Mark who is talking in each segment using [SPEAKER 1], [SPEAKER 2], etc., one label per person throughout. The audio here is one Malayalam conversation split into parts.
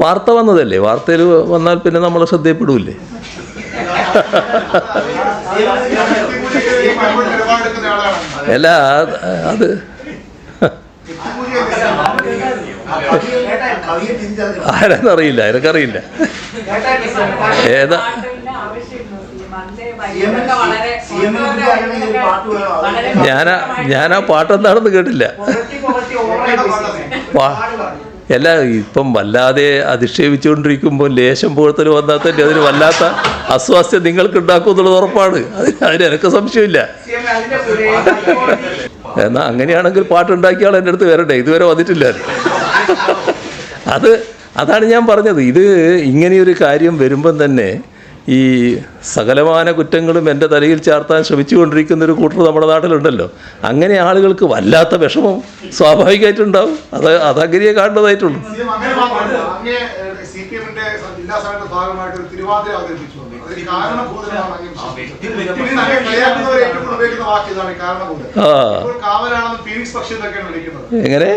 [SPEAKER 1] വാർത്ത വന്നതല്ലേ, വാർത്തയിൽ വന്നാൽ പിന്നെ നമ്മളെ ശ്രദ്ധയപ്പെടൂല്ലേ? അല്ല അത് ആരെന്നറിയില്ല, എനിക്കറിയില്ല ഏതാ. ഞാനാ പാട്ടെന്താണെന്ന് കേട്ടില്ല. അല്ല, ഇപ്പം വല്ലാതെ അധിക്ഷേപിച്ചുകൊണ്ടിരിക്കുമ്പോൾ ലേശം പോഴത്തിൽ വന്നാൽ തന്നെ അതിന് വല്ലാത്ത അസ്വാസ്ഥ്യം നിങ്ങൾക്ക് ഉണ്ടാക്കും എന്നുള്ളത് ഉറപ്പാണ്. അതിന് എനിക്ക് സംശയമില്ല. എന്നാൽ അങ്ങനെയാണെങ്കിൽ പാട്ടുണ്ടാക്കിയ ആൾ എൻ്റെ അടുത്ത് വരട്ടെ, ഇതുവരെ വന്നിട്ടില്ല. അതാണ് ഞാൻ പറഞ്ഞത്. ഇത് ഇങ്ങനെയൊരു കാര്യം വരുമ്പം തന്നെ ഈ സകലമാന കുറ്റങ്ങളും എൻ്റെ തലയിൽ ചാർത്താൻ ശ്രമിച്ചുകൊണ്ടിരിക്കുന്നൊരു കൂട്ടർ നമ്മുടെ നാട്ടിലുണ്ടല്ലോ. അങ്ങനെ ആളുകൾക്ക് വല്ലാത്ത വിഷമം സ്വാഭാവികമായിട്ടുണ്ടാവും. അതങ്ങനെയേ കാണേണ്ടതായിട്ടുള്ളൂ. എങ്ങനെ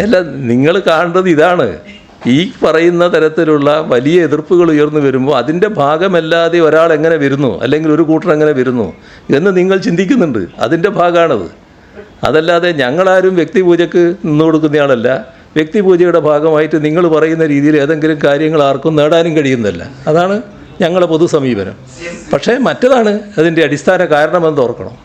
[SPEAKER 1] അല്ല, നിങ്ങൾ കാണേണ്ടത് ഇതാണ്. ഈ പറയുന്ന തരത്തിലുള്ള വലിയ എതിർപ്പുകൾ ഉയർന്നു വരുമ്പോൾ അതിൻ്റെ ഭാഗമല്ലാതെ ഒരാൾ എങ്ങനെ വരുന്നു, അല്ലെങ്കിൽ ഒരു കൂട്ടർ എങ്ങനെ വരുന്നു എന്ന് നിങ്ങൾ ചിന്തിക്കുന്നുണ്ട്. അതിൻ്റെ ഭാഗമാണത്. അതല്ലാതെ ഞങ്ങളാരും വ്യക്തിപൂജക്ക് നിന്നു കൊടുക്കുന്നയാളല്ല. വ്യക്തിപൂജയുടെ ഭാഗമായിട്ട് നിങ്ങൾ പറയുന്ന രീതിയിൽ ഏതെങ്കിലും കാര്യങ്ങൾ ആർക്കും നേടാനും കഴിയുന്നതല്ല. അതാണ് ഞങ്ങളുടെ പൊതു സമീപനം. പക്ഷേ മറ്റതാണ് അതിൻ്റെ അടിസ്ഥാന കാരണമെന്ന് ഓർക്കണം.